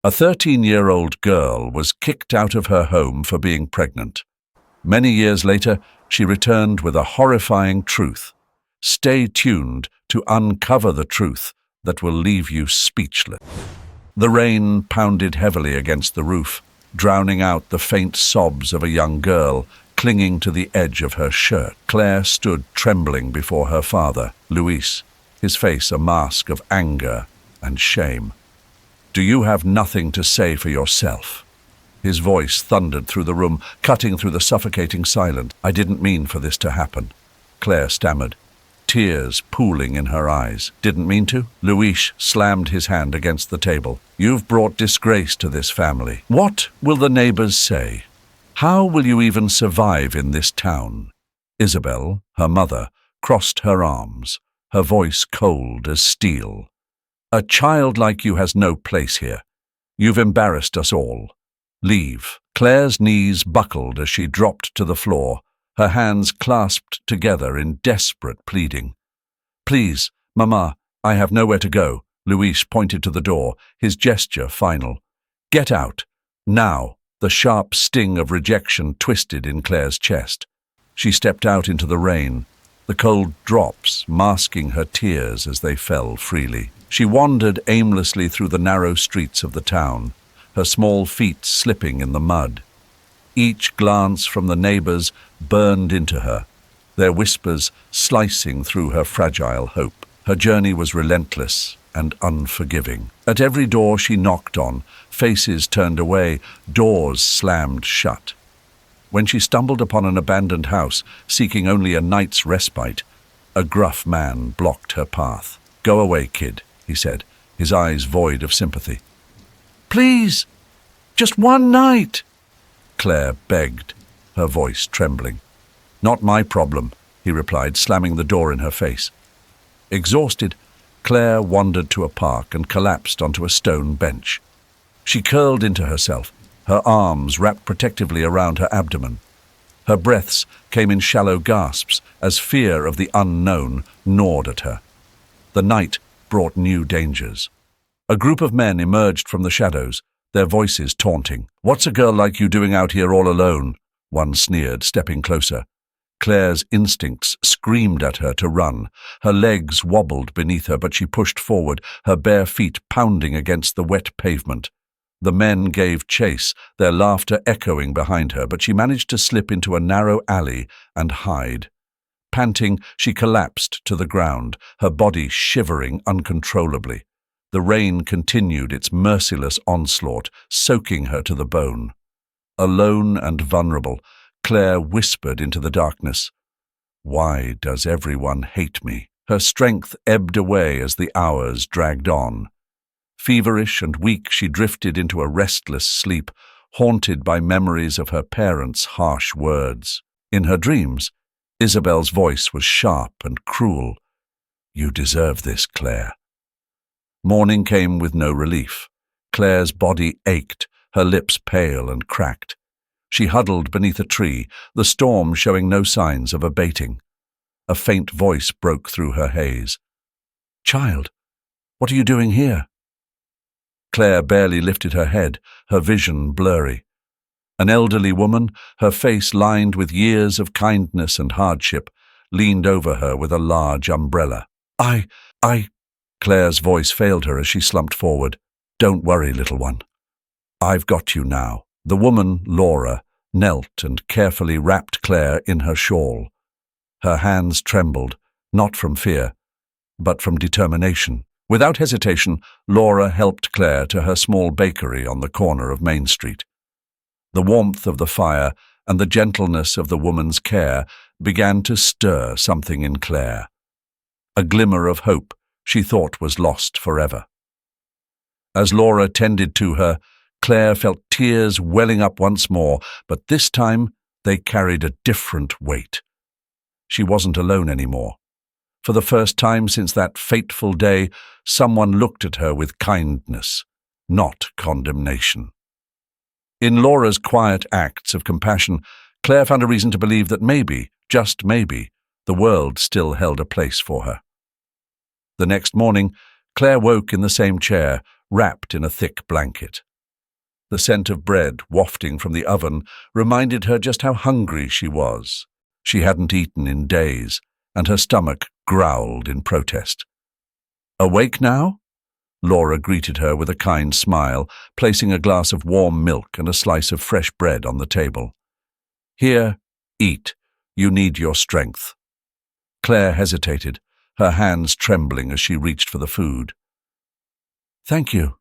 A 13-year-old girl was kicked out of her home for being pregnant. Many years later, she returned with a horrifying truth. Stay tuned to uncover the truth that will leave you speechless. The rain pounded heavily against the roof, drowning out the faint sobs of a young girl clinging to the edge of her shirt. Claire stood trembling before her father, Luis, his face a mask of anger and shame. "Do you have nothing to say for yourself?" His voice thundered through the room, cutting through the suffocating silence. "I didn't mean for this to happen," Claire stammered, tears pooling in her eyes. "Didn't mean to?" Luis slammed his hand against the table. "You've brought disgrace to this family. What will the neighbors say? How will you even survive in this town?" Isabel, her mother, crossed her arms, her voice cold as steel. "A child like you has no place here. You've embarrassed us all. Leave." Claire's knees buckled as she dropped to the floor, her hands clasped together in desperate pleading. "Please, Mama, I have nowhere to go." Luis pointed to the door, his gesture final. "Get out, now." The sharp sting of rejection twisted in Claire's chest. She stepped out into the rain, the cold drops masking her tears as they fell freely. She wandered aimlessly through the narrow streets of the town, her small feet slipping in the mud. Each glance from the neighbors burned into her, their whispers slicing through her fragile hope. Her journey was relentless and unforgiving. At every door she knocked on, faces turned away, doors slammed shut. When she stumbled upon an abandoned house, seeking only a night's respite, a gruff man blocked her path. "Go away, kid," he said, his eyes void of sympathy. "Please, just one night," Claire begged, her voice trembling. "Not my problem," he replied, slamming the door in her face. Exhausted, Claire wandered to a park and collapsed onto a stone bench. She curled into herself, her arms wrapped protectively around her abdomen. Her breaths came in shallow gasps as fear of the unknown gnawed at her. The night brought new dangers. A group of men emerged from the shadows, their voices taunting. "What's a girl like you doing out here all alone?" one sneered, stepping closer. Claire's instincts screamed at her to run. Her legs wobbled beneath her, but she pushed forward, her bare feet pounding against the wet pavement. The men gave chase, their laughter echoing behind her, but she managed to slip into a narrow alley and hide. Panting, she collapsed to the ground, her body shivering uncontrollably. The rain continued its merciless onslaught, soaking her to the bone. Alone and vulnerable, Claire whispered into the darkness, "Why does everyone hate me?" Her strength ebbed away as the hours dragged on. Feverish and weak, she drifted into a restless sleep, haunted by memories of her parents' harsh words. In her dreams, Isabel's voice was sharp and cruel. "You deserve this, Claire." Morning came with no relief. Claire's body ached, her lips pale and cracked. She huddled beneath a tree, the storm showing no signs of abating. A faint voice broke through her haze. "Child, what are you doing here?" Claire barely lifted her head, her vision blurry. An elderly woman, her face lined with years of kindness and hardship, leaned over her with a large umbrella. I... Claire's voice failed her as she slumped forward. "Don't worry, little one. I've got you now." The woman, Laura, knelt and carefully wrapped Claire in her shawl. Her hands trembled, not from fear, but from determination. Without hesitation, Laura helped Claire to her small bakery on the corner of Main Street. The warmth of the fire and the gentleness of the woman's care began to stir something in Claire. A glimmer of hope she thought was lost forever. As Laura tended to her, Claire felt tears welling up once more, but this time they carried a different weight. She wasn't alone anymore. For the first time since that fateful day, someone looked at her with kindness, not condemnation. In Laura's quiet acts of compassion, Claire found a reason to believe that maybe, just maybe, the world still held a place for her. The next morning, Claire woke in the same chair, wrapped in a thick blanket. The scent of bread wafting from the oven reminded her just how hungry she was. She hadn't eaten in days, and her stomach growled in protest. "Awake now?" Laura greeted her with a kind smile, placing a glass of warm milk and a slice of fresh bread on the table. "Here, eat. You need your strength." Claire hesitated, her hands trembling as she reached for the food. "Thank you,"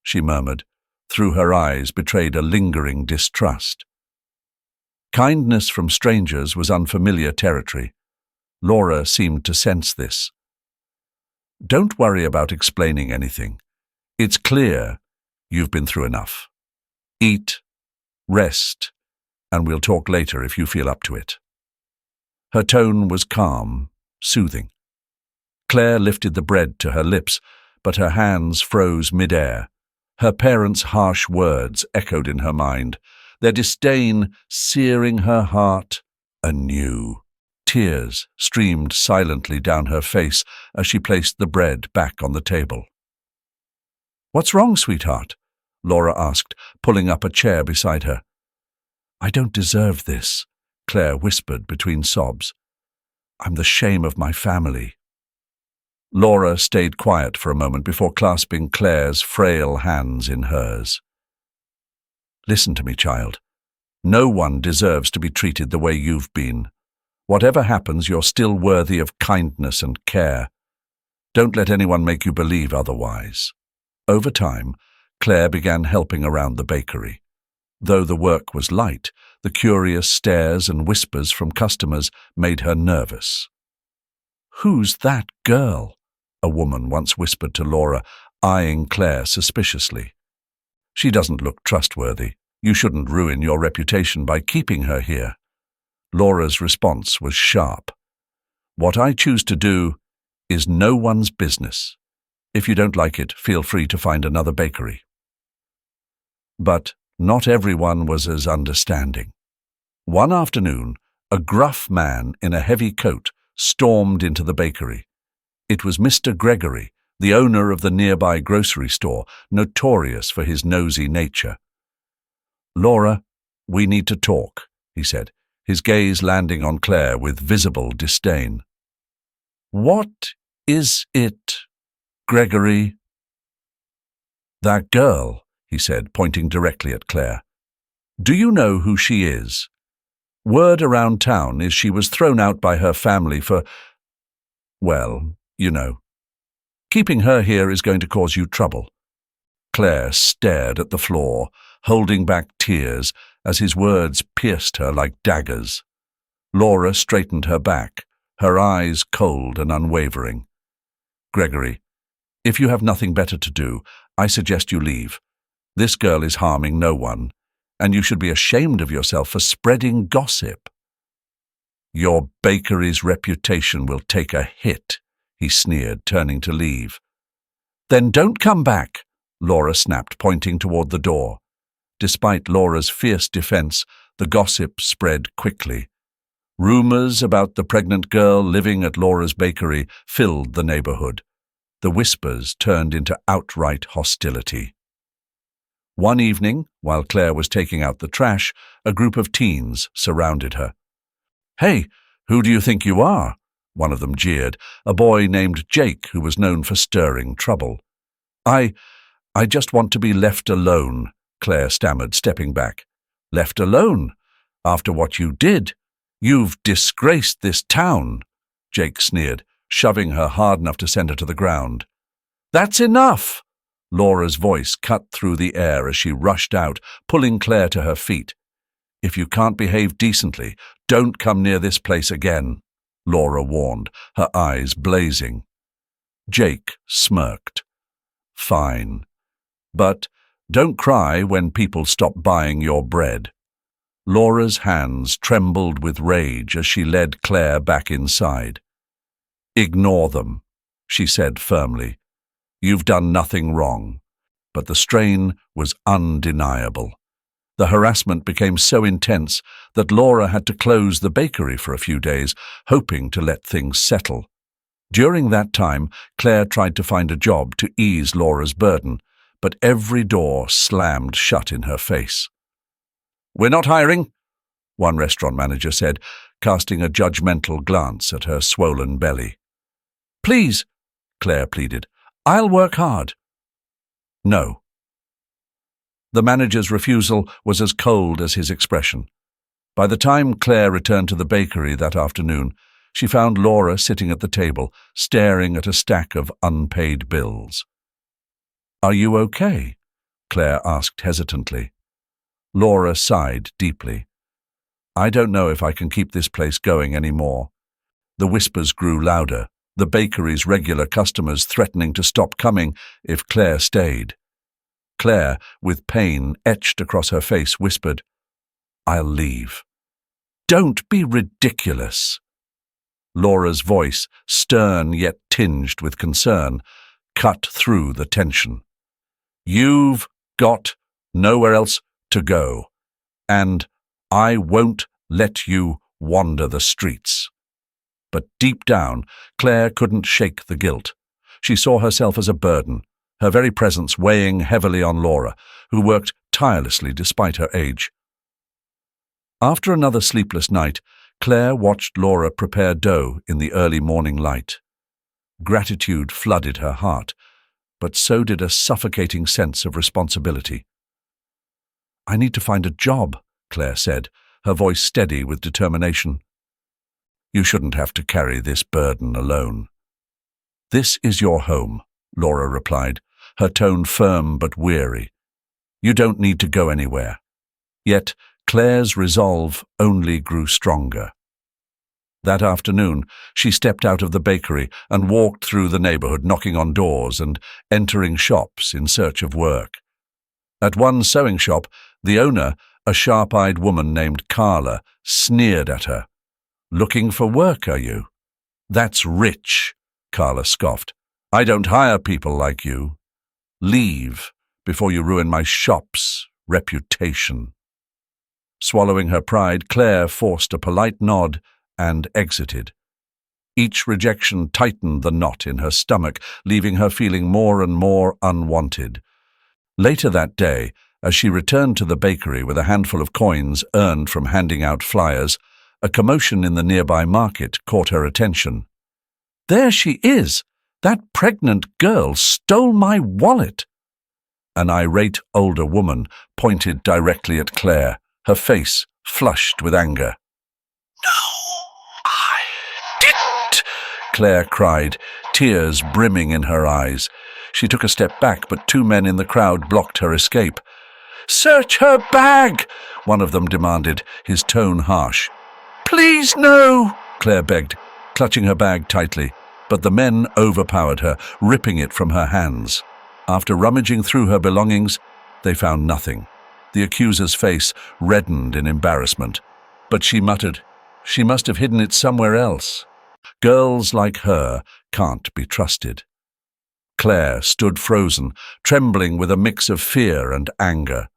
she murmured. Through her eyes betrayed a lingering distrust. Kindness from strangers was unfamiliar territory. Laura seemed to sense this. "Don't worry about explaining anything. It's clear you've been through enough. Eat, rest, and we'll talk later if you feel up to it." Her tone was calm, soothing. Claire lifted the bread to her lips, but her hands froze mid-air. Her parents' harsh words echoed in her mind, their disdain searing her heart anew. Tears streamed silently down her face as she placed the bread back on the table. "What's wrong, sweetheart?" Laura asked, pulling up a chair beside her. "I don't deserve this," Claire whispered between sobs. "I'm the shame of my family." Laura stayed quiet for a moment before clasping Claire's frail hands in hers. "Listen to me, child. No one deserves to be treated the way you've been. Whatever happens, you're still worthy of kindness and care. Don't let anyone make you believe otherwise." Over time, Claire began helping around the bakery. Though the work was light, the curious stares and whispers from customers made her nervous. "Who's that girl?" a woman once whispered to Laura, eyeing Claire suspiciously. "She doesn't look trustworthy. You shouldn't ruin your reputation by keeping her here." Laura's response was sharp. "What I choose to do is no one's business. If you don't like it, feel free to find another bakery." But not everyone was as understanding. One afternoon, a gruff man in a heavy coat stormed into the bakery. It was Mr. Gregory, the owner of the nearby grocery store, notorious for his nosy nature. "Laura, we need to talk," he said, his gaze landing on Claire with visible disdain. "What is it, Gregory?" "That girl," he said, pointing directly at Claire. "Do you know who she is? Word around town is she was thrown out by her family for, well, you know. Keeping her here is going to cause you trouble." Claire stared at the floor, holding back tears as his words pierced her like daggers. Laura straightened her back, her eyes cold and unwavering. "Gregory, if you have nothing better to do, I suggest you leave. This girl is harming no one, and you should be ashamed of yourself for spreading gossip." "Your bakery's reputation will take a hit," he sneered, turning to leave. "Then don't come back," Laura snapped, pointing toward the door. Despite Laura's fierce defense, the gossip spread quickly. Rumors about the pregnant girl living at Laura's bakery filled the neighborhood. The whispers turned into outright hostility. One evening, while Claire was taking out the trash, a group of teens surrounded her. "Hey, who do you think you are?" one of them jeered, a boy named Jake who was known for stirring trouble. I just want to be left alone," Claire stammered, stepping back. "Left alone? After what you did? You've disgraced this town," Jake sneered, shoving her hard enough to send her to the ground. "That's enough!" Laura's voice cut through the air as she rushed out, pulling Claire to her feet. "If you can't behave decently, don't come near this place again," Laura warned, her eyes blazing. Jake smirked. "Fine. But don't cry when people stop buying your bread." Laura's hands trembled with rage as she led Claire back inside. "Ignore them," she said firmly. "You've done nothing wrong." But the strain was undeniable. The harassment became so intense that Laura had to close the bakery for a few days, hoping to let things settle. During that time, Claire tried to find a job to ease Laura's burden, but every door slammed shut in her face. "We're not hiring," one restaurant manager said, casting a judgmental glance at her swollen belly. "Please," Claire pleaded, "I'll work hard." "No." The manager's refusal was as cold as his expression. By the time Claire returned to the bakery that afternoon, she found Laura sitting at the table, staring at a stack of unpaid bills. "Are you okay?" Claire asked hesitantly. Laura sighed deeply. "I don't know if I can keep this place going anymore." The whispers grew louder, the bakery's regular customers threatening to stop coming if Claire stayed. Claire, with pain etched across her face, whispered, "I'll leave." "Don't be ridiculous." Laura's voice, stern yet tinged with concern, cut through the tension. "You've got nowhere else to go, and I won't let you wander the streets." But deep down, Claire couldn't shake the guilt. She saw herself as a burden, her very presence weighing heavily on Laura, who worked tirelessly despite her age. After another sleepless night, Claire watched Laura prepare dough in the early morning light. Gratitude flooded her heart, but so did a suffocating sense of responsibility. "I need to find a job," Claire said, her voice steady with determination. "You shouldn't have to carry this burden alone." "This is your home," Laura replied, her tone firm but weary. "You don't need to go anywhere." Yet Claire's resolve only grew stronger. That afternoon, she stepped out of the bakery and walked through the neighborhood, knocking on doors and entering shops in search of work. At one sewing shop, the owner, a sharp-eyed woman named Carla, sneered at her. "Looking for work, are you?" "That's rich," Carla scoffed. "I don't hire people like you. Leave before you ruin my shop's reputation." Swallowing her pride, Claire forced a polite nod and exited. Each rejection tightened the knot in her stomach, leaving her feeling more and more unwanted. Later that day, as she returned to the bakery with a handful of coins earned from handing out flyers, a commotion in the nearby market caught her attention. "There she is! That pregnant girl stole my wallet!" An irate older woman pointed directly at Claire, her face flushed with anger. "No, I didn't!" Claire cried, tears brimming in her eyes. She took a step back, but two men in the crowd blocked her escape. "Search her bag!" one of them demanded, his tone harsh. "Please, no!" Claire begged, clutching her bag tightly, but the men overpowered her, ripping it from her hands. After rummaging through her belongings, they found nothing. The accuser's face reddened in embarrassment, but she muttered, "She must have hidden it somewhere else." Girls like her can't be trusted. Claire stood frozen, trembling with a mix of fear and anger.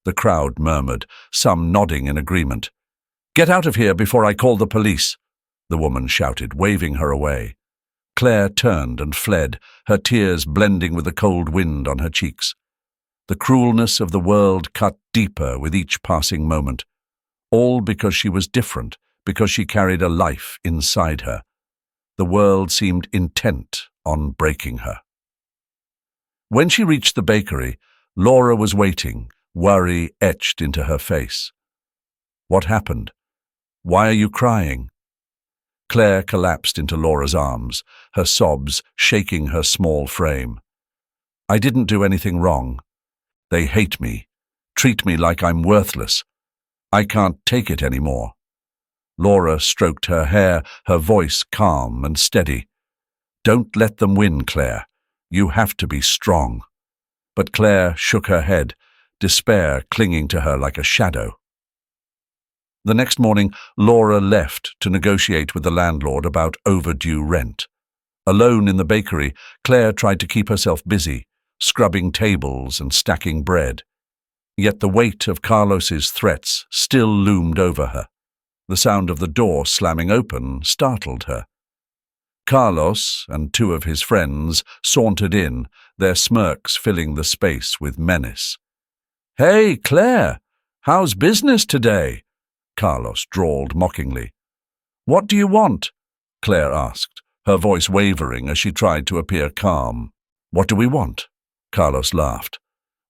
The crowd murmured, some nodding in agreement. "Get out of here before I call the police," the woman shouted, waving her away. Claire turned and fled, her tears blending with the cold wind on her cheeks. The cruelness of the world cut deeper with each passing moment, all because she was different, because she carried a life inside her. The world seemed intent on breaking her. When she reached the bakery, Laura was waiting, worry etched into her face. "What happened? Why are you crying?" Claire collapsed into Laura's arms, her sobs shaking her small frame. "I didn't do anything wrong. They hate me, treat me like I'm worthless. I can't take it anymore." Laura stroked her hair, her voice calm and steady. "Don't let them win, Claire. You have to be strong." But Claire shook her head, despair clinging to her like a shadow. The next morning, Laura left to negotiate with the landlord about overdue rent. Alone in the bakery, Claire tried to keep herself busy, scrubbing tables and stacking bread. Yet the weight of Carlos's threats still loomed over her. The sound of the door slamming open startled her. Carlos and two of his friends sauntered in, their smirks filling the space with menace. "Hey, Claire, how's business today?" Carlos drawled mockingly. "What do you want?" Claire asked, her voice wavering as she tried to appear calm. "What do we want?" Carlos laughed.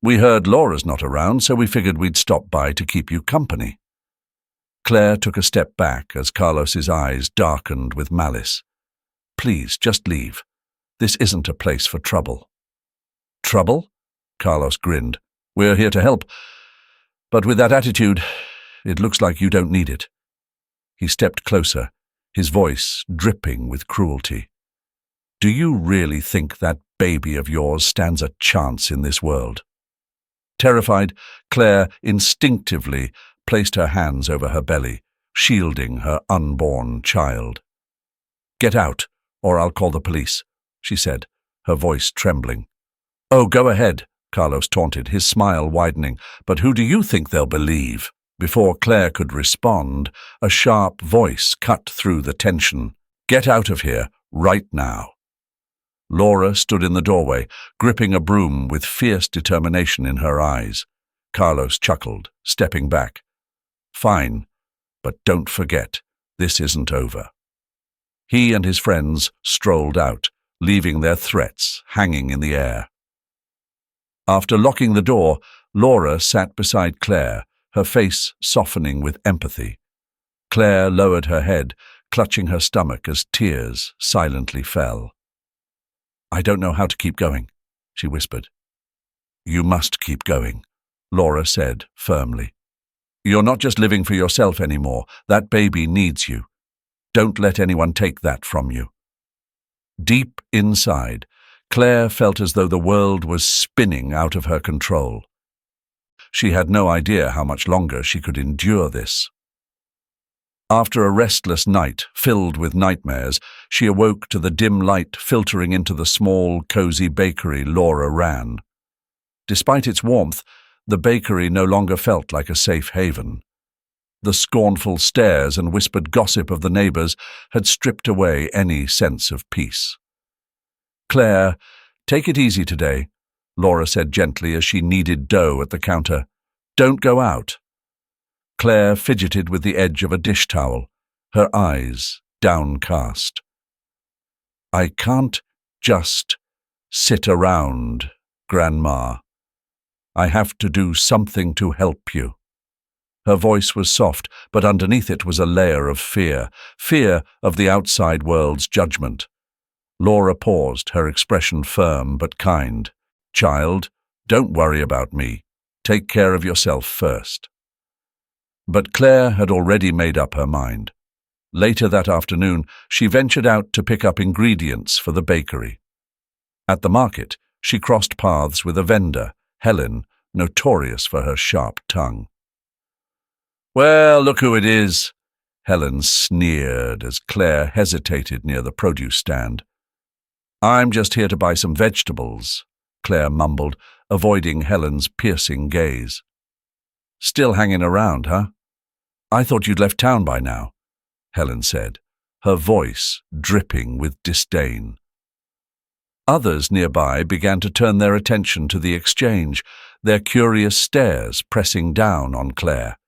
"We heard Laura's not around, so we figured we'd stop by to keep you company." Claire took a step back as Carlos's eyes darkened with malice. "Please, just leave. This isn't a place for trouble." "Trouble?" Carlos grinned. "We're here to help. But with that attitude, it looks like you don't need it." He stepped closer, his voice dripping with cruelty. "Do you really think that baby of yours stands a chance in this world?" Terrified, Claire instinctively placed her hands over her belly, shielding her unborn child. "Get out, or I'll call the police," she said, her voice trembling. "Oh, go ahead," Carlos taunted, his smile widening. "But who do you think they'll believe?" Before Claire could respond, a sharp voice cut through the tension. "Get out of here, right now." Laura stood in the doorway, gripping a broom with fierce determination in her eyes. Carlos chuckled, stepping back. "Fine, but don't forget, this isn't over." He and his friends strolled out, leaving their threats hanging in the air. After locking the door, Laura sat beside Claire, her face softening with empathy. Claire lowered her head, clutching her stomach as tears silently fell. "I don't know how to keep going," she whispered. "You must keep going," Laura said firmly. "You're not just living for yourself anymore. That baby needs you. Don't let anyone take that from you." Deep inside, Claire felt as though the world was spinning out of her control. She had no idea how much longer she could endure this. After a restless night filled with nightmares, she awoke to the dim light filtering into the small, cozy bakery Laura ran. Despite its warmth, the bakery no longer felt like a safe haven. The scornful stares and whispered gossip of the neighbors had stripped away any sense of peace. "Claire, take it easy today," Laura said gently as she kneaded dough at the counter. "Don't go out." Claire fidgeted with the edge of a dish towel, her eyes downcast. "I can't just sit around, Grandma. I have to do something to help you." Her voice was soft, but underneath it was a layer of fear of the outside world's judgment. Laura paused, her expression firm but kind. "Child, don't worry about me. Take care of yourself first." But Claire had already made up her mind. Later that afternoon, she ventured out to pick up ingredients for the bakery. At the market, she crossed paths with a vendor, Helen, notorious for her sharp tongue. "Well, look who it is," Helen sneered as Claire hesitated near the produce stand. "I'm just here to buy some vegetables," Claire mumbled, avoiding Helen's piercing gaze. "Still hanging around, huh? I thought you'd left town by now," Helen said, her voice dripping with disdain. Others nearby began to turn their attention to the exchange, their curious stares pressing down on Claire.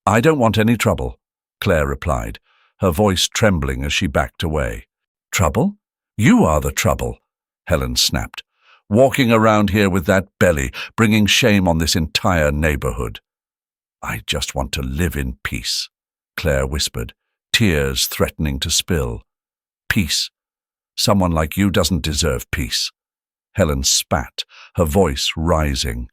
"I don't want any trouble," Claire replied, her voice trembling as she backed away. "Trouble? You are the trouble," Helen snapped. "Walking around here with that belly, bringing shame on this entire neighborhood." "I just want to live in peace," Claire whispered, tears threatening to spill. "Peace? Someone like you doesn't deserve peace." Helen spat, her voice rising.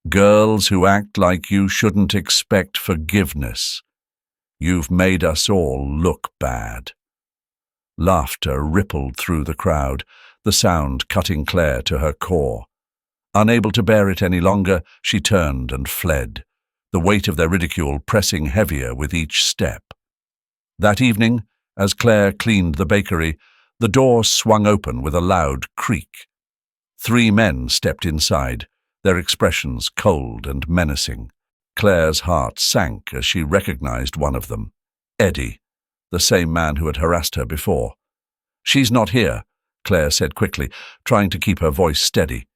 "Girls who act like you shouldn't expect forgiveness. You've made us all look bad." Laughter rippled through the crowd, the sound cutting Claire to her core. Unable to bear it any longer, she turned and fled, the weight of their ridicule pressing heavier with each step. That evening, as Claire cleaned the bakery, the door swung open with a loud creak. 3 men stepped inside, their expressions cold and menacing. Claire's heart sank as she recognized one of them, Eddie, the same man who had harassed her before. "She's not here," Claire said quickly, trying to keep her voice steady.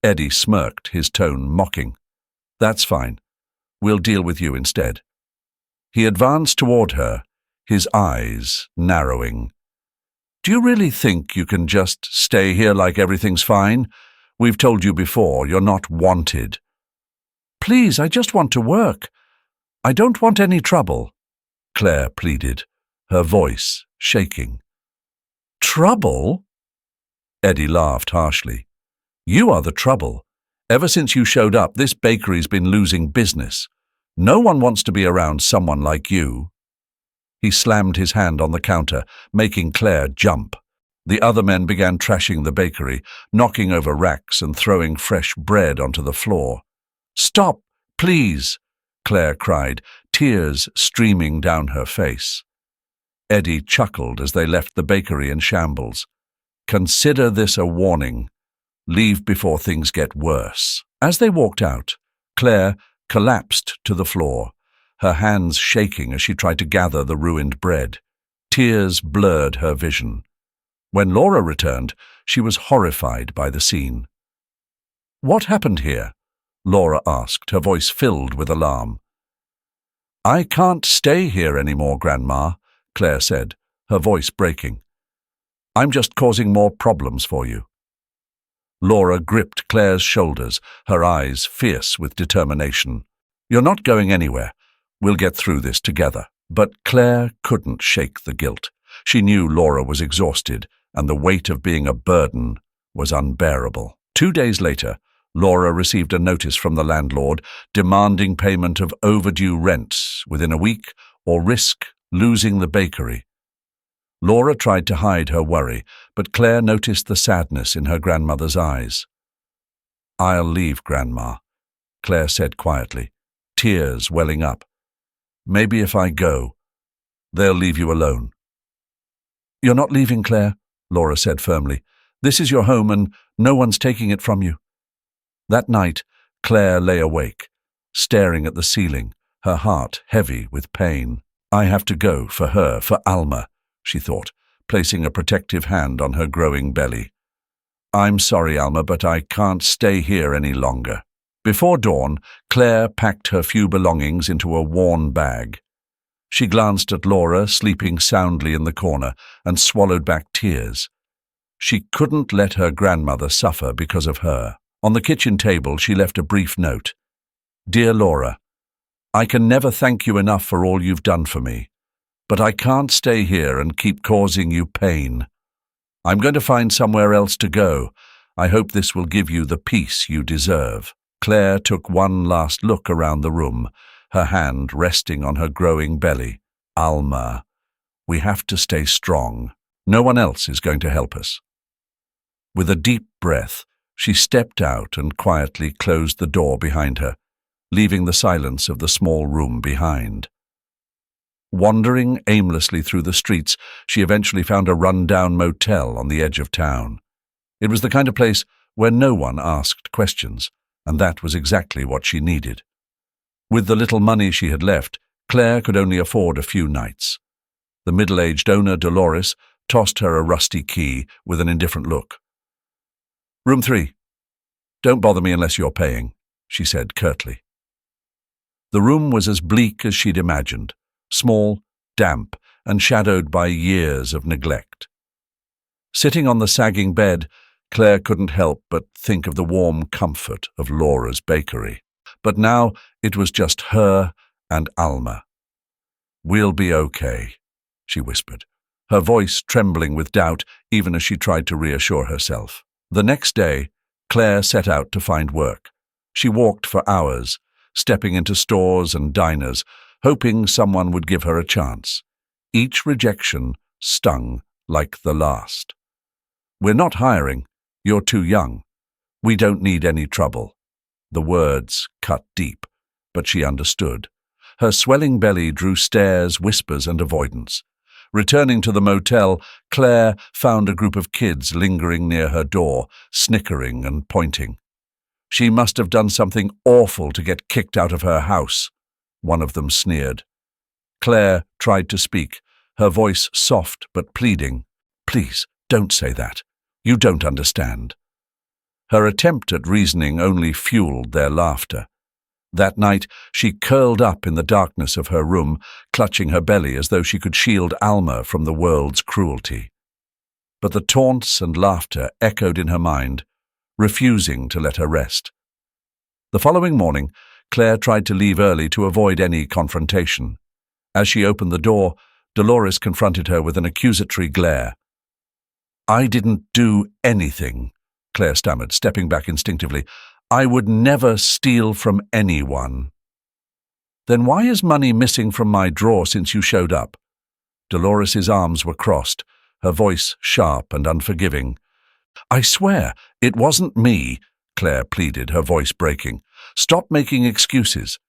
Eddie smirked, his tone mocking. "That's fine. We'll deal with you instead." He advanced toward her, his eyes narrowing. "Do you really think you can just stay here like everything's fine? We've told you before, you're not wanted." "Please, I just want to work. I don't want any trouble," Claire pleaded, her voice shaking. "Trouble?" Eddie laughed harshly. "You are the trouble. Ever since you showed up, this bakery's been losing business. No one wants to be around someone like you." He slammed his hand on the counter, making Claire jump. The other men began trashing the bakery, knocking over racks and throwing fresh bread onto the floor. "Stop, please!" Claire cried, tears streaming down her face. Eddie chuckled as they left the bakery in shambles. "Consider this a warning. Leave before things get worse." As they walked out, Claire collapsed to the floor, her hands shaking as she tried to gather the ruined bread. Tears blurred her vision. When Laura returned, she was horrified by the scene. "What happened here?" Laura asked, her voice filled with alarm. "I can't stay here anymore, Grandma," Claire said, her voice breaking. "I'm just causing more problems for you." Laura gripped Claire's shoulders, her eyes fierce with determination. "You're not going anywhere. We'll get through this together." But Claire couldn't shake the guilt. She knew Laura was exhausted, and the weight of being a burden was unbearable. 2 days later, Laura received a notice from the landlord demanding payment of overdue rents within a week or risk losing the bakery. Laura tried to hide her worry, but Claire noticed the sadness in her grandmother's eyes. "I'll leave, Grandma," Claire said quietly, tears welling up. "Maybe if I go, they'll leave you alone." "You're not leaving, Claire," Laura said firmly. "This is your home and no one's taking it from you." That night, Claire lay awake, staring at the ceiling, her heart heavy with pain. "I have to go for her, for Alma," she thought, placing a protective hand on her growing belly. "I'm sorry, Alma, but I can't stay here any longer." Before dawn, Claire packed her few belongings into a worn bag. She glanced at Laura, sleeping soundly in the corner, and swallowed back tears. She couldn't let her grandmother suffer because of her. On the kitchen table, she left a brief note. "Dear Laura, I can never thank you enough for all you've done for me, but I can't stay here and keep causing you pain. I'm going to find somewhere else to go. I hope this will give you the peace you deserve." Claire took one last look around the room, her hand resting on her growing belly. "Alma, we have to stay strong. No one else is going to help us." With a deep breath, she stepped out and quietly closed the door behind her, leaving the silence of the small room behind. Wandering aimlessly through the streets, she eventually found a run-down motel on the edge of town. It was the kind of place where no one asked questions, and that was exactly what she needed. With the little money she had left, Claire could only afford a few nights. The middle-aged owner, Dolores, tossed her a rusty key with an indifferent look. "Room 3. Don't bother me unless you're paying," she said curtly. The room was as bleak as she'd imagined, small, damp, and shadowed by years of neglect. Sitting on the sagging bed, Claire couldn't help but think of the warm comfort of Laura's bakery. But now it was just her and Alma. "We'll be okay," she whispered, her voice trembling with doubt even as she tried to reassure herself. The next day, Claire set out to find work. She walked for hours, stepping into stores and diners, hoping someone would give her a chance. Each rejection stung like the last. "We're not hiring. You're too young. We don't need any trouble." The words cut deep, but she understood. Her swelling belly drew stares, whispers, and avoidance. Returning to the motel, Claire found a group of kids lingering near her door, snickering and pointing. "She must have done something awful to get kicked out of her house," one of them sneered. Claire tried to speak, her voice soft but pleading. "Please, Don't say that. You don't understand." Her attempt at reasoning only fueled their laughter. That night, she curled up in the darkness of her room, clutching her belly as though she could shield Alma from the world's cruelty. But the taunts and laughter echoed in her mind, refusing to let her rest. The following morning, Claire tried to leave early to avoid any confrontation. As she opened the door, Dolores confronted her with an accusatory glare. "I didn't do anything," Claire stammered, stepping back instinctively. "I would never steal from anyone." "Then why is money missing from my drawer since you showed up?" Dolores's arms were crossed, her voice sharp and unforgiving. "I swear, it wasn't me," Claire pleaded, her voice breaking. "Stop making excuses.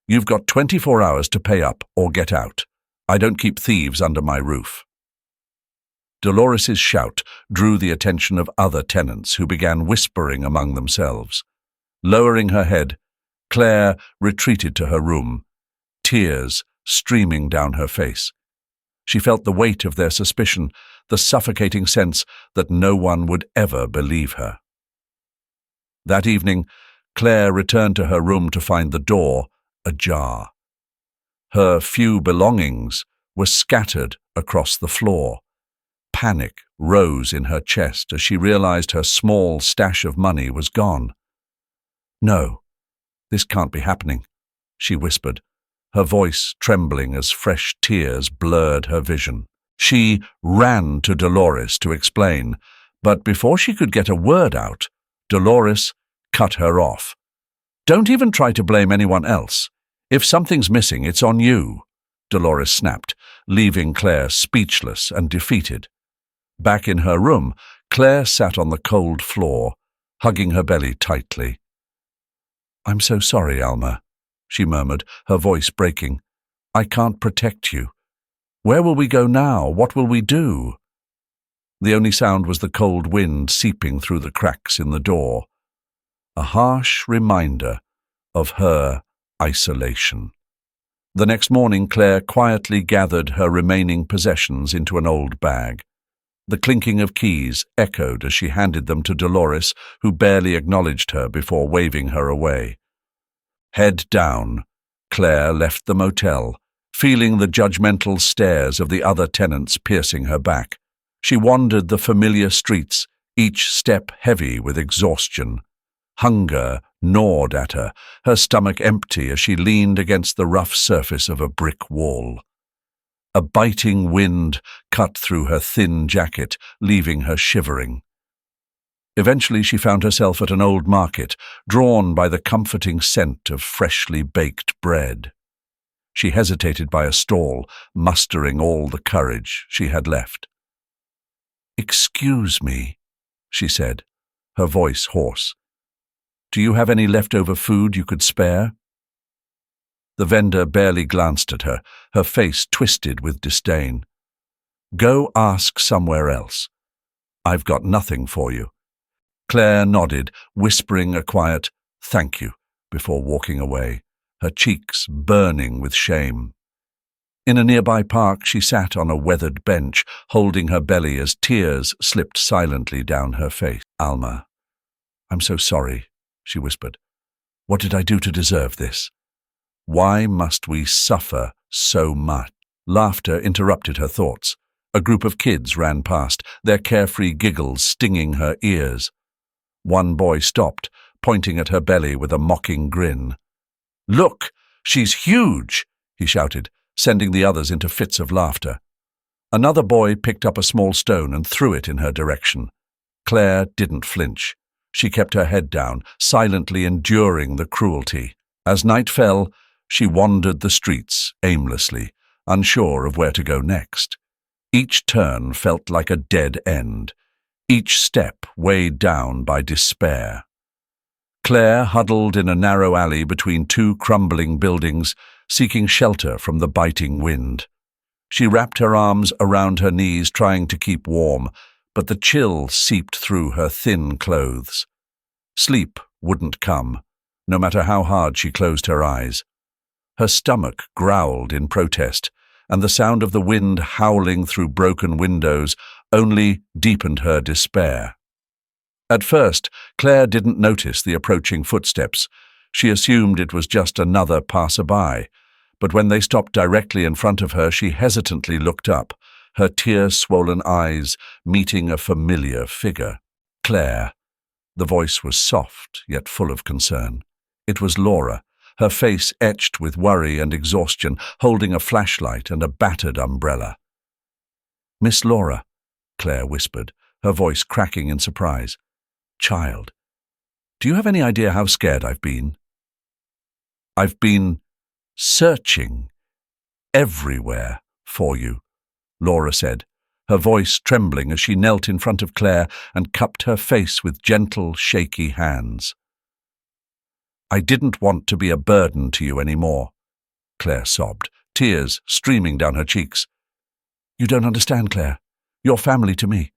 You've got 24 hours to pay up or get out. I don't keep thieves under my roof." Dolores's shout drew the attention of other tenants who began whispering among themselves. Lowering her head, Claire retreated to her room, tears streaming down her face. She felt the weight of their suspicion, the suffocating sense that no one would ever believe her. That evening, Claire returned to her room to find the door ajar. Her few belongings were scattered across the floor. Panic rose in her chest as she realized her small stash of money was gone. "No, this can't be happening," she whispered, her voice trembling as fresh tears blurred her vision. She ran to Dolores to explain, but before she could get a word out, Dolores cut her off. "Don't even try to blame anyone else. If something's missing, it's on you," Dolores snapped, leaving Claire speechless and defeated. Back in her room, Claire sat on the cold floor, hugging her belly tightly. "I'm so sorry, Alma," she murmured, her voice breaking. "I can't protect you. Where will we go now? What will we do?" The only sound was the cold wind seeping through the cracks in the door, a harsh reminder of her isolation. The next morning, Claire quietly gathered her remaining possessions into an old bag. The clinking of keys echoed as she handed them to Dolores, who barely acknowledged her before waving her away. Head down, Claire left the motel, feeling the judgmental stares of the other tenants piercing her back. She wandered the familiar streets, each step heavy with exhaustion. Hunger gnawed at her, her stomach empty as she leaned against the rough surface of a brick wall. A biting wind cut through her thin jacket, leaving her shivering. Eventually she found herself at an old market, drawn by the comforting scent of freshly baked bread. She hesitated by a stall, mustering all the courage she had left. "Excuse me," she said, her voice hoarse. "Do you have any leftover food you could spare?" The vendor barely glanced at her, her face twisted with disdain. "Go ask somewhere else. I've got nothing for you." Claire nodded, whispering a quiet, "Thank you," before walking away, her cheeks burning with shame. In a nearby park, she sat on a weathered bench, holding her belly as tears slipped silently down her face. "Alma, I'm so sorry," she whispered. "What did I do to deserve this? Why must we suffer so much?" Laughter interrupted her thoughts. A group of kids ran past, their carefree giggles stinging her ears. One boy stopped, pointing at her belly with a mocking grin. "Look, she's huge!" he shouted, sending the others into fits of laughter. Another boy picked up a small stone and threw it in her direction. Claire didn't flinch. She kept her head down, silently enduring the cruelty. As night fell, she wandered the streets aimlessly, unsure of where to go next. Each turn felt like a dead end, each step weighed down by despair. Claire huddled in a narrow alley between two crumbling buildings, seeking shelter from the biting wind. She wrapped her arms around her knees, trying to keep warm, but the chill seeped through her thin clothes. Sleep wouldn't come, no matter how hard she closed her eyes. Her stomach growled in protest, and the sound of the wind howling through broken windows only deepened her despair. At first, Claire didn't notice the approaching footsteps. She assumed it was just another passerby, but when they stopped directly in front of her, she hesitantly looked up, her tear-swollen eyes meeting a familiar figure. Claire. The voice was soft, yet full of concern. It was Laura, her face etched with worry and exhaustion, holding a flashlight and a battered umbrella. "Miss Laura," Claire whispered, her voice cracking in surprise. "Child, do you have any idea how scared I've been?" "I've been searching everywhere for you," Laura said, her voice trembling as she knelt in front of Claire and cupped her face with gentle, shaky hands. "I didn't want to be a burden to you anymore," Claire sobbed, tears streaming down her cheeks. "You don't understand, Claire. You're family to me.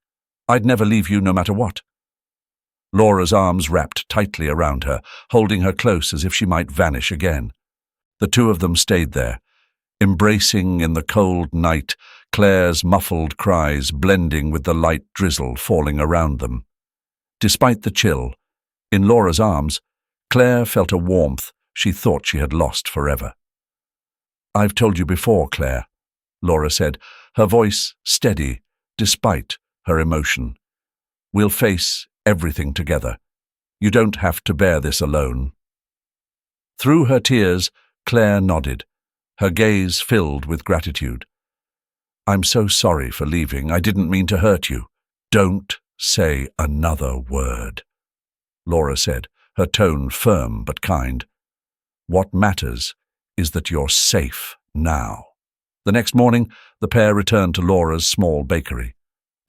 I'd never leave you no matter what." Laura's arms wrapped tightly around her, holding her close as if she might vanish again. The two of them stayed there, embracing in the cold night, Claire's muffled cries blending with the light drizzle falling around them. Despite the chill, in Laura's arms, Claire felt a warmth she thought she had lost forever. "I've told you before, Claire," Laura said, her voice steady despite her emotion. "We'll face everything together. You don't have to bear this alone." Through her tears, Claire nodded, her gaze filled with gratitude. "I'm so sorry for leaving. I didn't mean to hurt you." "Don't say another word," Laura said, her tone firm but kind. "What matters is that you're safe now." The next morning, the pair returned to Laura's small bakery.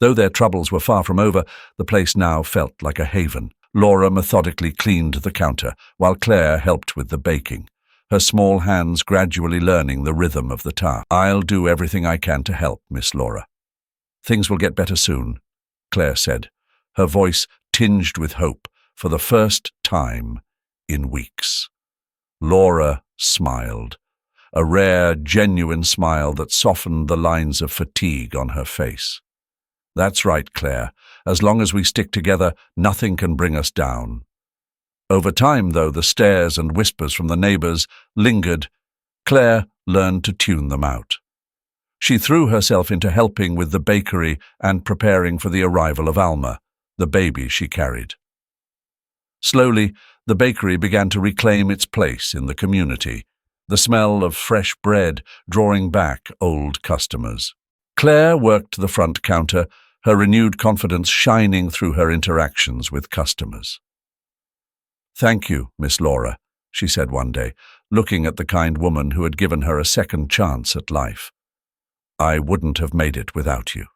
Though their troubles were far from over, the place now felt like a haven. Laura methodically cleaned the counter, while Claire helped with the baking, her small hands gradually learning the rhythm of the task. "I'll do everything I can to help, Miss Laura. Things will get better soon," Claire said, her voice tinged with hope for the first time in weeks. Laura smiled, a rare, genuine smile that softened the lines of fatigue on her face. "That's right, Claire. As long as we stick together, nothing can bring us down." Over time, though, the stares and whispers from the neighbors lingered. Claire learned to tune them out. She threw herself into helping with the bakery and preparing for the arrival of Alma, the baby she carried. Slowly, the bakery began to reclaim its place in the community, the smell of fresh bread drawing back old customers. Claire worked the front counter, her renewed confidence shining through her interactions with customers. "Thank you, Miss Laura," she said one day, looking at the kind woman who had given her a second chance at life. "I wouldn't have made it without you."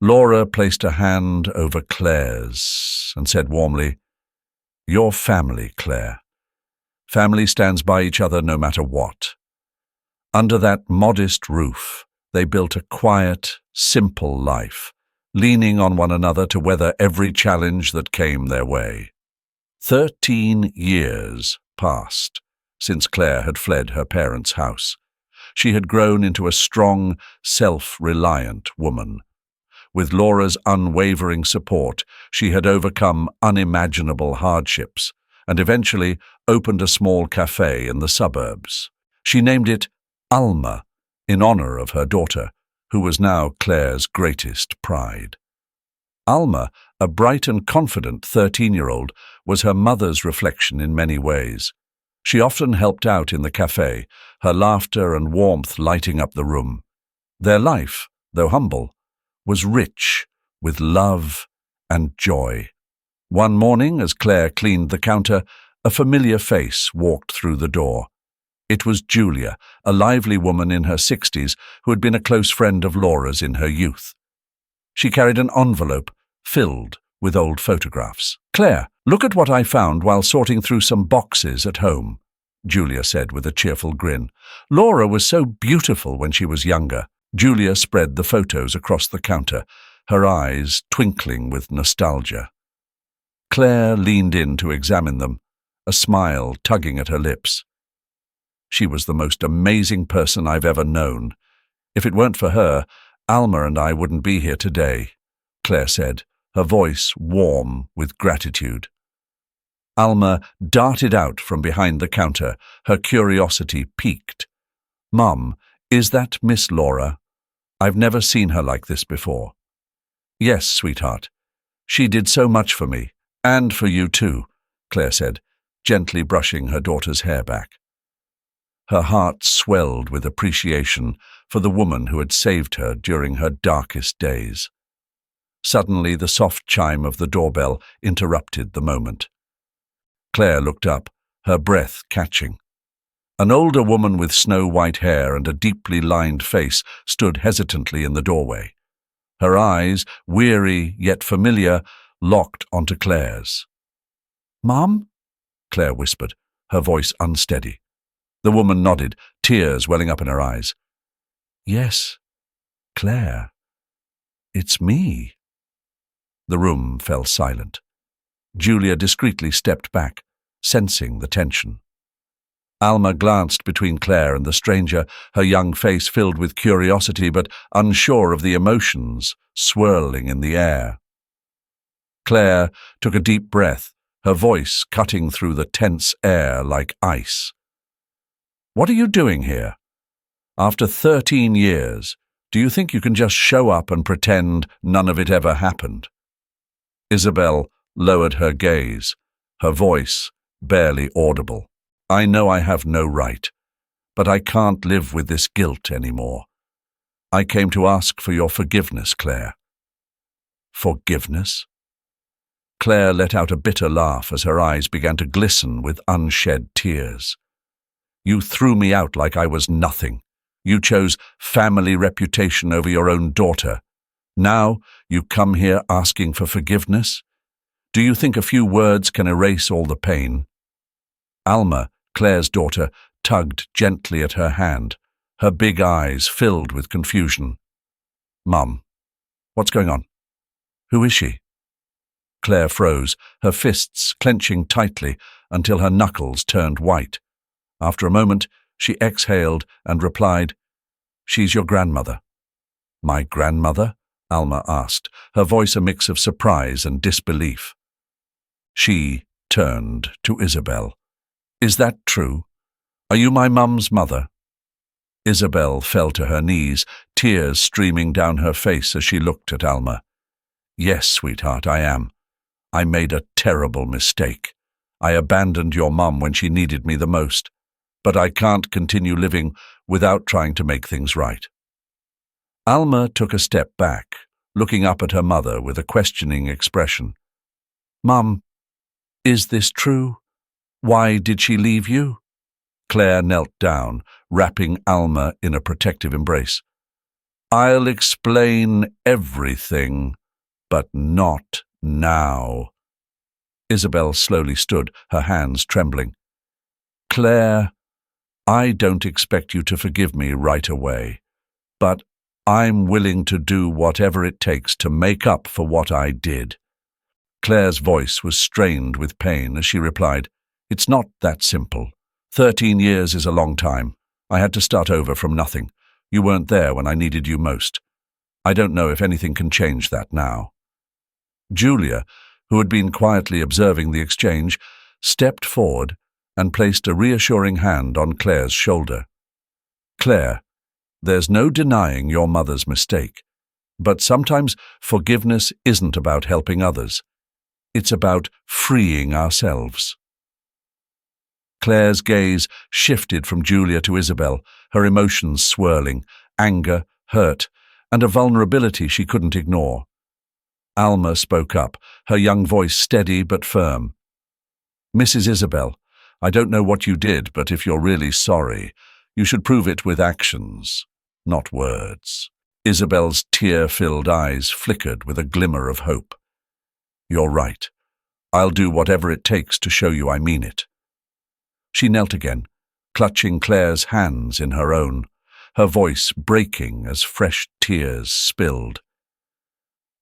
Laura placed a hand over Claire's and said warmly, "You're family, Claire. Family stands by each other no matter what." Under that modest roof, they built a quiet, simple life, leaning on one another to weather every challenge that came their way. 13 years passed since Claire had fled her parents' house. She had grown into a strong, self-reliant woman. With Laura's unwavering support, she had overcome unimaginable hardships and eventually opened a small cafe in the suburbs. She named it Alma, in honor of her daughter, who was now Claire's greatest pride. Alma, a bright and confident 13-year-old, was her mother's reflection in many ways. She often helped out in the cafe, her laughter and warmth lighting up the room. Their life, though humble, was rich with love and joy. One morning, as Claire cleaned the counter, a familiar face walked through the door. It was Julia, a lively woman in her 60s who had been a close friend of Laura's in her youth. She carried an envelope filled with old photographs. "Claire, look at what I found while sorting through some boxes at home," Julia said with a cheerful grin. "Laura was so beautiful when she was younger." Julia spread the photos across the counter, her eyes twinkling with nostalgia. Claire leaned in to examine them, a smile tugging at her lips. "She was the most amazing person I've ever known. If it weren't for her, Alma and I wouldn't be here today, Claire said, her voice warm with gratitude. Alma darted out from behind the counter, her curiosity piqued. "Mum, is that Miss Laura? I've never seen her like this before." "Yes, sweetheart. She did so much for me, and for you too," Claire said, gently brushing her daughter's hair back. Her heart swelled with appreciation for the woman who had saved her during her darkest days. Suddenly, the soft chime of the doorbell interrupted the moment. Claire looked up, her breath catching. An older woman with snow-white hair and a deeply lined face stood hesitantly in the doorway. Her eyes, weary yet familiar, locked onto Claire's. "Mom?" Claire whispered, her voice unsteady. The woman nodded, tears welling up in her eyes. "Yes, Claire. It's me." The room fell silent. Julia discreetly stepped back, sensing the tension. Alma glanced between Claire and the stranger, her young face filled with curiosity but unsure of the emotions swirling in the air. Claire took a deep breath, her voice cutting through the tense air like ice. "What are you doing here? After 13 years, do you think you can just show up and pretend none of it ever happened?" Isabel lowered her gaze, her voice barely audible. "I know I have no right, but I can't live with this guilt anymore. I came to ask for your forgiveness, Claire." "Forgiveness?" Claire let out a bitter laugh as her eyes began to glisten with unshed tears. "You threw me out like I was nothing. You chose family reputation over your own daughter. Now you come here asking for forgiveness? Do you think a few words can erase all the pain?" Alma, Claire's daughter, tugged gently at her hand, her big eyes filled with confusion. "Mum, what's going on? Who is she?" Claire froze, her fists clenching tightly until her knuckles turned white. After a moment, she exhaled and replied, "She's your grandmother." "My grandmother?" Alma asked, her voice a mix of surprise and disbelief. She turned to Isabel. "Is that true? Are you my mum's mother?" Isabel fell to her knees, tears streaming down her face as she looked at Alma. "Yes, sweetheart, I am. I made a terrible mistake. I abandoned your mum when she needed me the most, but I can't continue living without trying to make things right." Alma took a step back, looking up at her mother with a questioning expression. "Mum, is this true? Why did she leave you?" Claire knelt down, wrapping Alma in a protective embrace. "I'll explain everything, but not now." Isabel slowly stood, her hands trembling. "Claire, I don't expect you to forgive me right away, but I'm willing to do whatever it takes to make up for what I did." Claire's voice was strained with pain as she replied, "It's not that simple. 13 years is a long time. I had to start over from nothing. You weren't there when I needed you most. I don't know if anything can change that now." Julia, who had been quietly observing the exchange, stepped forward and placed a reassuring hand on Claire's shoulder. "Claire, there's no denying your mother's mistake, but sometimes forgiveness isn't about helping others. It's about freeing ourselves." Claire's gaze shifted from Julia to Isabel, her emotions swirling, anger, hurt, and a vulnerability she couldn't ignore. Alma spoke up, her young voice steady but firm. "Mrs. Isabel, I don't know what you did, but if you're really sorry, you should prove it with actions, not words." Isabel's tear-filled eyes flickered with a glimmer of hope. "You're right. I'll do whatever it takes to show you I mean it." She knelt again, clutching Claire's hands in her own, her voice breaking as fresh tears spilled.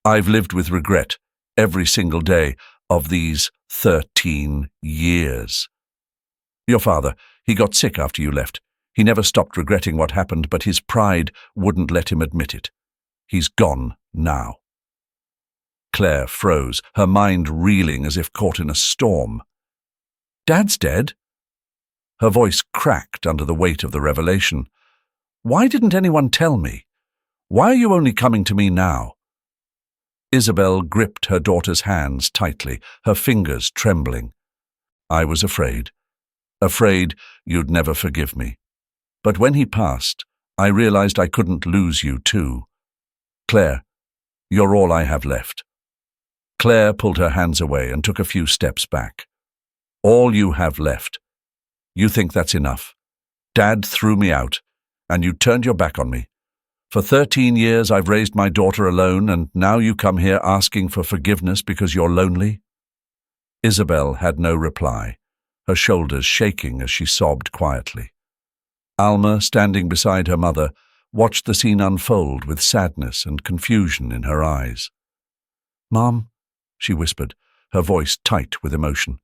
"I've lived with regret every single day of these 13 years. Your father, he got sick after you left. He never stopped regretting what happened, but his pride wouldn't let him admit it. He's gone now. Claire froze, her mind reeling as if caught in a storm. Dad's dead? Her voice cracked under the weight of the revelation. Why didn't anyone tell me? Why are you only coming to me now? Isabel gripped her daughter's hands tightly, her fingers trembling. I was afraid you'd never forgive me. But when he passed, I realized I couldn't lose you too. Claire, you're all I have left. Claire pulled her hands away and took a few steps back. All you have left. You think that's enough? Dad threw me out, and you turned your back on me. For 13 years I've raised my daughter alone, and now you come here asking for forgiveness because you're lonely? Isabel had no reply, her shoulders shaking as she sobbed quietly. Alma, standing beside her mother, watched the scene unfold with sadness and confusion in her eyes. Mom, she whispered, her voice tight with emotion.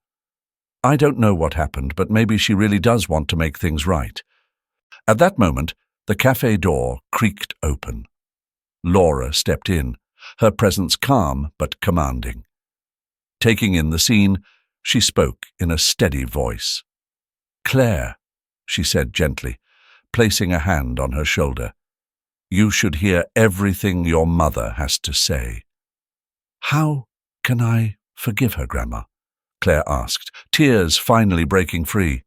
I don't know what happened, but maybe she really does want to make things right. At that moment, the cafe door creaked open. Laura stepped in, her presence calm but commanding. Taking in the scene, she spoke in a steady voice. Claire, she said gently, placing a hand on her shoulder, you should hear everything your mother has to say. How can I forgive her, Grandma? Claire asked, tears finally breaking free.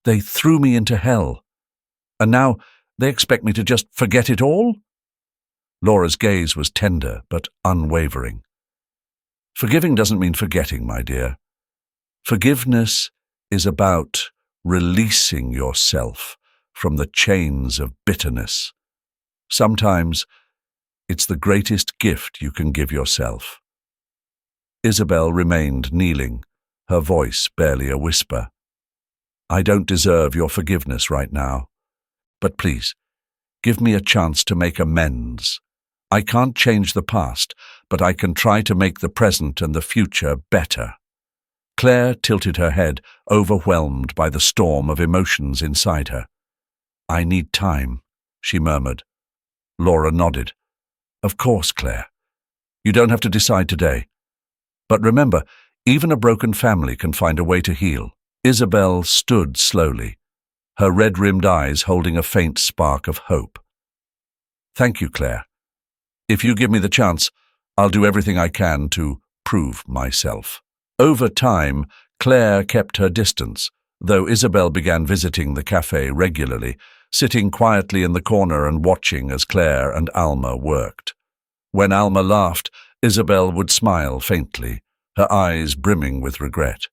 They threw me into hell. And now they expect me to just forget it all? Laura's gaze was tender but unwavering. Forgiving doesn't mean forgetting, my dear. Forgiveness is about releasing yourself from the chains of bitterness. Sometimes it's the greatest gift you can give yourself. Isabel remained kneeling, her voice barely a whisper. I don't deserve your forgiveness right now. But please, give me a chance to make amends. I can't change the past, but I can try to make the present and the future better. Claire tilted her head, overwhelmed by the storm of emotions inside her. I need time, she murmured. Laura nodded. Of course, Claire. You don't have to decide today. But remember, even a broken family can find a way to heal. Isabel stood slowly, her red-rimmed eyes holding a faint spark of hope. Thank you, Claire. If you give me the chance, I'll do everything I can to prove myself. Over time, Claire kept her distance, though Isabel began visiting the cafe regularly, sitting quietly in the corner and watching as Claire and Alma worked. When Alma laughed, Isabel would smile faintly, her eyes brimming with regret.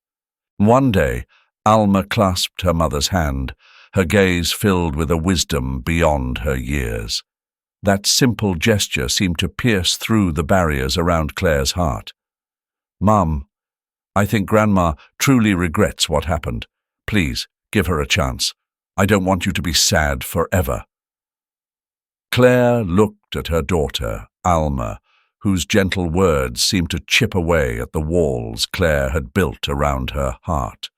One day, Alma clasped her mother's hand, her gaze filled with a wisdom beyond her years. That simple gesture seemed to pierce through the barriers around Claire's heart. Mum, I think Grandma truly regrets what happened. Please, give her a chance. I don't want you to be sad forever. Claire looked at her daughter, Alma, whose gentle words seemed to chip away at the walls Claire had built around her heart.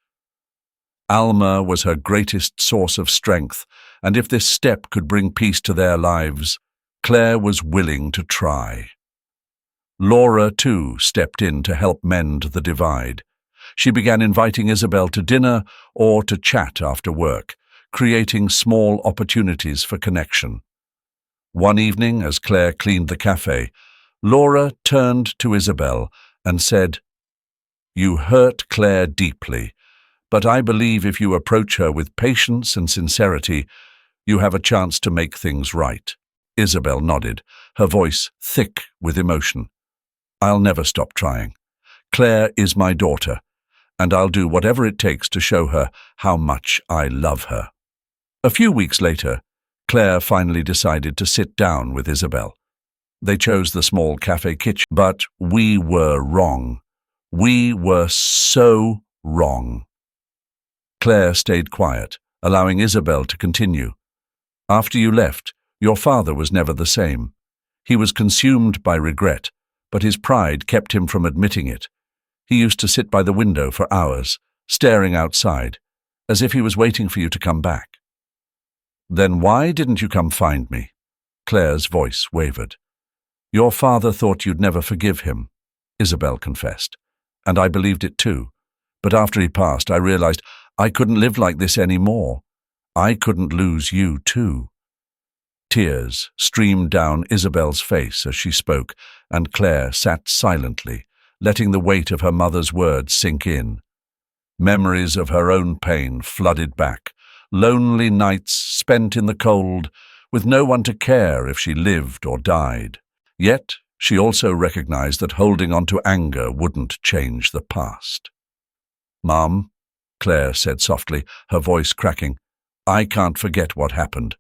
Alma was her greatest source of strength, and if this step could bring peace to their lives, Claire was willing to try. Laura, too, stepped in to help mend the divide. She began inviting Isabel to dinner or to chat after work, creating small opportunities for connection. One evening, as Claire cleaned the cafe, Laura turned to Isabel and said, You hurt Claire deeply, but I believe if you approach her with patience and sincerity, you have a chance to make things right. Isabel nodded, her voice thick with emotion. I'll never stop trying. Claire is my daughter, and I'll do whatever it takes to show her how much I love her. A few weeks later, Claire finally decided to sit down with Isabel. They chose the small cafe kitchen, but we were wrong. We were so wrong. Claire stayed quiet, allowing Isabel to continue. After you left, your father was never the same. He was consumed by regret, but his pride kept him from admitting it. He used to sit by the window for hours, staring outside, as if he was waiting for you to come back. Then why didn't you come find me? Claire's voice wavered. Your father thought you'd never forgive him, Isabel confessed, and I believed it too. But after he passed, I realized I couldn't live like this anymore. I couldn't lose you too. Tears streamed down Isabel's face as she spoke, and Claire sat silently, letting the weight of her mother's words sink in. Memories of her own pain flooded back, lonely nights spent in the cold, with no one to care if she lived or died. Yet she also recognized that holding on to anger wouldn't change the past. "Mom," Claire said softly, her voice cracking, "I can't forget what happened,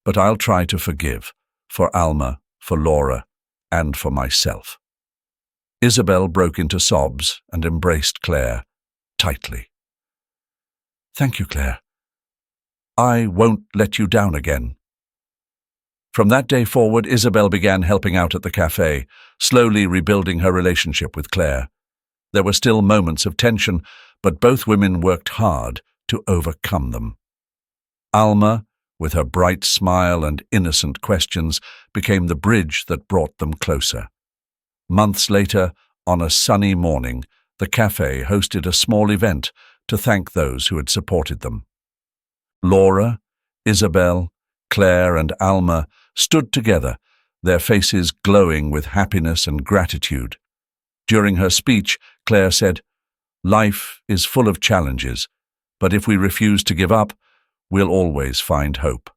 but I'll try to forgive, for Alma, for Laura, and for myself." Isabel broke into sobs and embraced Claire tightly. "Thank you, Claire. I won't let you down again." From that day forward, Isabel began helping out at the cafe, slowly rebuilding her relationship with Claire. There were still moments of tension, but both women worked hard to overcome them. Alma, with her bright smile and innocent questions, became the bridge that brought them closer. Months later, on a sunny morning, the cafe hosted a small event to thank those who had supported them. Laura, Isabel, Claire, and Alma stood together, their faces glowing with happiness and gratitude. During her speech, Claire said, "Life is full of challenges, but if we refuse to give up, we'll always find hope.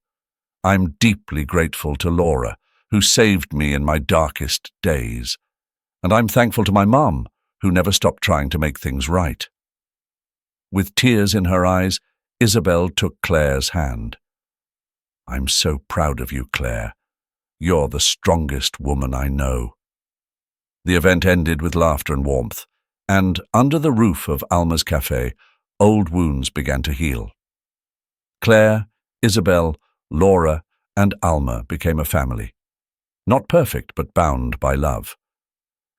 I'm deeply grateful to Laura, who saved me in my darkest days. And I'm thankful to my mom, who never stopped trying to make things right." With tears in her eyes, Isabel took Claire's hand. "I'm so proud of you, Claire. You're the strongest woman I know." The event ended with laughter and warmth, and under the roof of Alma's cafe, old wounds began to heal. Claire, Isabel, Laura, and Alma became a family. Not perfect, but bound by love.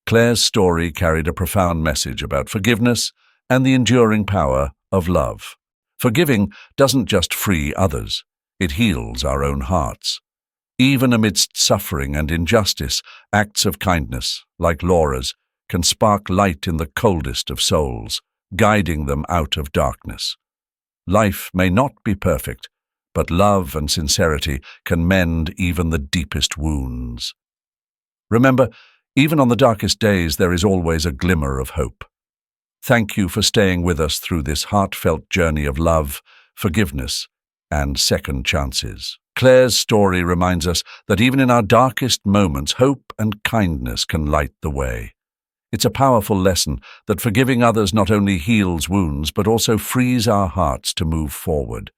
Claire's story carried a profound message about forgiveness and the enduring power of love. Forgiving doesn't just free others, it heals our own hearts. Even amidst suffering and injustice, acts of kindness, like Laura's, can spark light in the coldest of souls, guiding them out of darkness. Life may not be perfect, but love and sincerity can mend even the deepest wounds. Remember, even on the darkest days, there is always a glimmer of hope. Thank you for staying with us through this heartfelt journey of love, forgiveness, and second chances. Claire's story reminds us that even in our darkest moments, hope and kindness can light the way. It's a powerful lesson that forgiving others not only heals wounds, but also frees our hearts to move forward.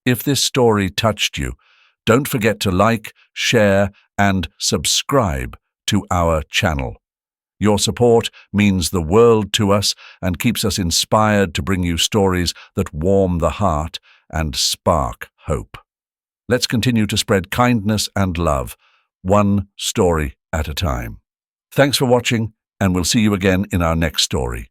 If this story touched you, don't forget to like, share, and subscribe to our channel. Your support means the world to us and keeps us inspired to bring you stories that warm the heart and spark hope. Let's continue to spread kindness and love, one story at a time. Thanks for watching, and we'll see you again in our next story.